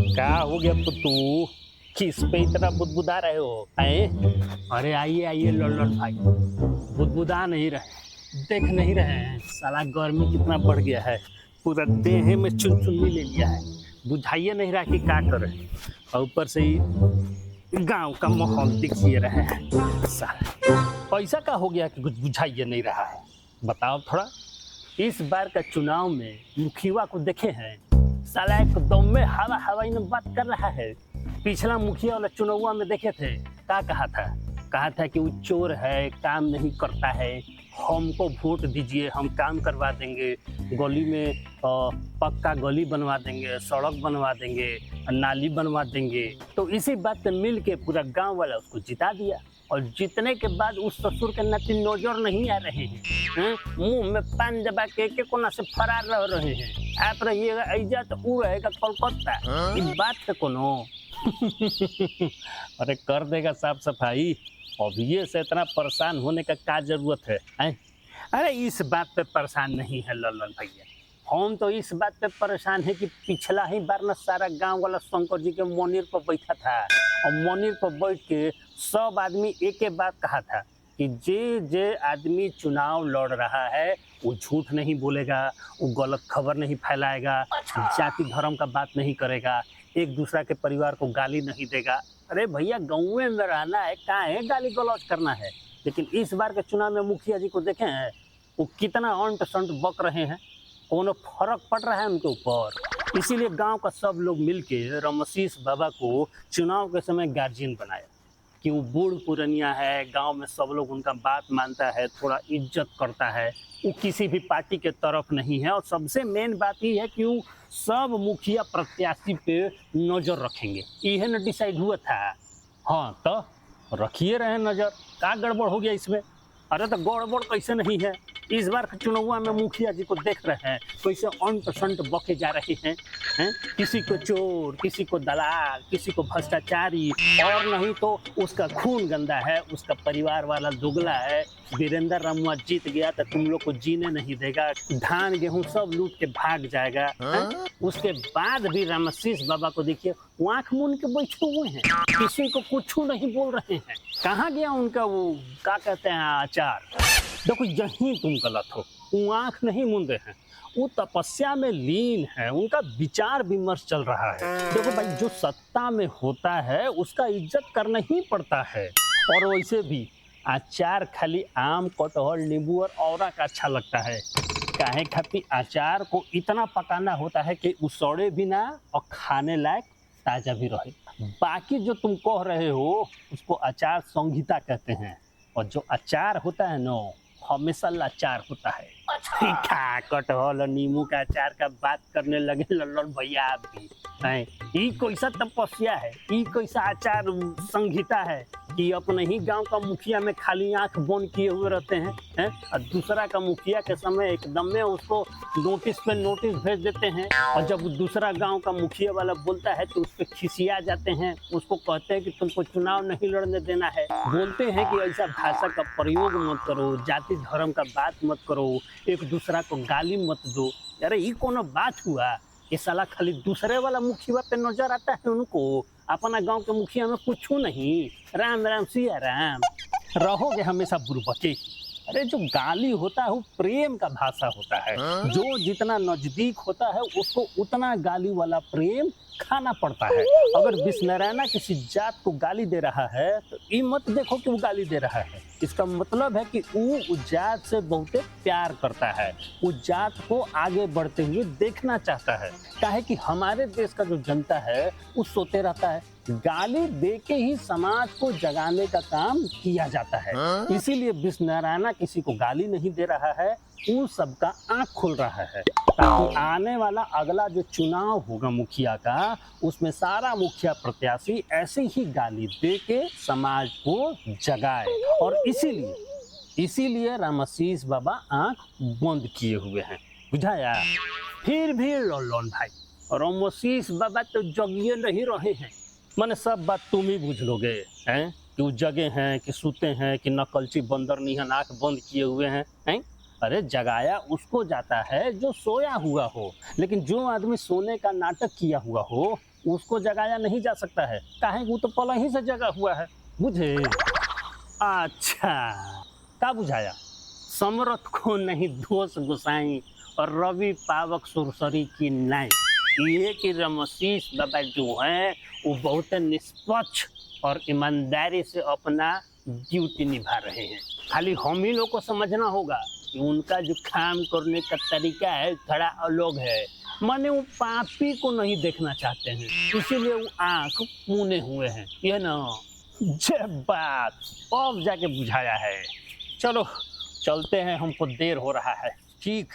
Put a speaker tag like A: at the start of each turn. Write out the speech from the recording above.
A: क्या हो गया पुत्तू? किस पे इतना बुदबुदा रहे हो? अरे आइए आइए लल्लन भाई, बुदबुदा नहीं रहे, देख नहीं रहे हैं साला गर्मी कितना बढ़ गया है, पूरा देह में चुनचुन्नी ले लिया है, बुझाइए नहीं रहा कि क्या करे। और ऊपर से ही गांव का माहौल दिखिए रहे हैं साला। पैसा का हो गया कि कुछ बुझाइए नहीं रहा है? बताओ थोड़ा। इस बार का चुनाव में मुखिया को देखे हैं, साला एकदम में हवा हवाई में बात कर रहा है। पिछला मुखिया वाला चुनाव में देखे थे, क्या कहा था कि वो चोर है, काम नहीं करता है, हमको वोट दीजिए, हम काम करवा देंगे, गली में पक्का गली बनवा देंगे, सड़क बनवा देंगे, नाली बनवा देंगे। तो इसी बात पे मिल के पूरा गांव वाला उसको जिता दिया। और जीतने के बाद उस ससुर के नाती नजर नहीं आ रहे हैं, मुंह में पान दबा के कोना से फरार रह रहे हैं। आप रहिएगा ऐजा तो वो रहेगा कलकत्ता। इस बात पे कोनो अरे कर देगा साफ सफाई, अभी से इतना परेशान होने का क्या जरूरत है? अरे इस बात पे परेशान नहीं है लल्लन भैया, हम तो इस बात पे परेशान है कि पिछला ही बार ना सारा गांव वाला शंकर जी के मोनीर पर बैठा था, और मोनीर पर बैठ के सब आदमी एक ही बात कहा था कि जे आदमी चुनाव लड़ रहा है वो झूठ नहीं बोलेगा, वो गलत खबर नहीं फैलाएगा, जाति धर्म का बात नहीं करेगा, एक दूसरा के परिवार को गाली नहीं देगा। अरे भैया गाँव में रहना है, कहाँ है गाली गलौज करना है? लेकिन इस बार के चुनाव में मुखिया जी को देखे हैं, वो कितना अंट संट बक रहे हैं, कोनो फर्क पड़ रहा है उनके ऊपर। इसीलिए गांव का सब लोग मिलके रमशीस बाबा को चुनाव के समय गार्जियन बनाया कि वो बूढ़ पुरनिया है, गांव में सब लोग उनका बात मानता है, थोड़ा इज्जत करता है, वो किसी भी पार्टी के तरफ नहीं है। और सबसे मेन बात ये है कि वो सब मुखिया प्रत्याशी पे नज़र रखेंगे, यह न डिसाइड हुआ था। हाँ तो रखिए रहे नज़र, क्या गड़बड़ हो गया इसमें? अरे तो गड़बड़ कैसे नहीं है? इस बार के चुनाव में मुखिया जी को देख रहे हैं कैसे अंट संट बके जा रहे हैं, किसी को चोर, किसी को दलाल, किसी को भ्रष्टाचारी, और नहीं तो उसका खून गंदा है, उसका परिवार वाला दुगला है, वीरेंद्र रामुआ जीत गया तो तुम लोग को जीने नहीं देगा, धान गेहूं सब लूट के भाग जाएगा। उसके बाद भी रामशीष बाबा को देखिए आंख मूंद के बैठे हुए हैं, किसी को कुछ नहीं बोल रहे हैं। कहाँ गया उनका वो क्या कहते हैं आचार? देखो यहीं तुम गलत हो, वो आंख नहीं मूंदे हैं, वो तपस्या में लीन है, उनका विचार विमर्श चल रहा है। देखो भाई, जो सत्ता में होता है उसका इज्जत करना ही पड़ता है। और वैसे भी अचार खाली आम, कटहल, नींबू और औरा का अच्छा लगता है। काहे खातिर अचार को इतना पकाना होता है कि वो सड़े भी ना और खाने लायक ताजा भी रहे। बाकी जो तुम कह रहे हो उसको अचार संहिता कहते हैं, और जो अचार होता है ना हमेशा लाचार होता है। तीखा कटहल और नींबू का अचार का बात करने लगे लल्लन भैया आप भी हैं? ये कैसा तपस्या है, ये कैसा आचार संहिता है कि अपने ही गांव का मुखिया में खाली आंख बंद किए हुए रहते हैं, और दूसरा का मुखिया के समय एकदम में उसको नोटिस पे नोटिस भेज देते हैं, और जब दूसरा गांव का मुखिया वाला बोलता है तो उस पर खिसिया जाते हैं, उसको कहते हैं कि तुमको चुनाव नहीं लड़ने देना है, बोलते हैं कि ऐसा भाषा का प्रयोग मत करो, जाति धर्म का बात मत करो, एक दूसरा को गाली मत दो। अरे ये कोनो बात हुआ? ये साला खाली दूसरे वाला मुखिया पे नजर आता है उनको, अपना गांव के मुखिया में कुछ नहीं। राम राम सिया राम, रहोगे हमेशा बुरबके। अरे जो गाली होता है वो प्रेम का भाषा होता है, जो जितना नजदीक होता है उसको उतना गाली वाला प्रेम खाना पड़ता है। अगर विष्णुनारायण किसी जात को गाली दे रहा है तो ये मत देखो कि वो गाली दे रहा है, इसका मतलब है कि वो उस जात से बहुत प्यार करता है, उस जात को आगे बढ़ते हुए देखना चाहता है। काहे कि हमारे देश का जो जनता है वो सोते रहता है, गाली दे के ही समाज को जगाने का काम किया जाता है। इसीलिए विष्णुनारायण किसी को गाली नहीं दे रहा है, उन सबका आंख खुल रहा है, ताकि आने वाला अगला जो चुनाव होगा मुखिया का, उसमें सारा मुखिया प्रत्याशी ऐसे ही गाली दे के समाज को जगाए। और इसीलिए रामशीष बाबा आंख बंद किए हुए हैं, बुझाया? फिर भी लल्लन भाई, रामशीष बाबा तो जगिए नहीं रहे हैं, माने सब बात तुम ही बुझ लोगे हैं कि वो जगे हैं कि सूते हैं कि नकलची बंदर नहीं है, आंख बंद किए हुए हैं? अरे जगाया उसको जाता है जो सोया हुआ हो, लेकिन जो आदमी सोने का नाटक किया हुआ हो उसको जगाया नहीं जा सकता है। काहे वो तो पल ही से जगा हुआ है, बुझे? अच्छा, का बुझाया? समरथ को नहीं दोष गुसाई और रवि पावक सुरसरी की नाई। ये कि रमशीस बाबा जो है वो बहुत निष्पक्ष और ईमानदारी से अपना ड्यूटी निभा रहे हैं। खाली हम ही लोग को समझना होगा कि उनका जो काम करने का तरीका है थोड़ा अलग है। माने वो पापी को नहीं देखना चाहते हैं, इसीलिए वो आंख मूने हुए हैं। ये ना जब बात अब जाके बुझाया है। चलो चलते हैं, हमको देर हो रहा है। ठीक।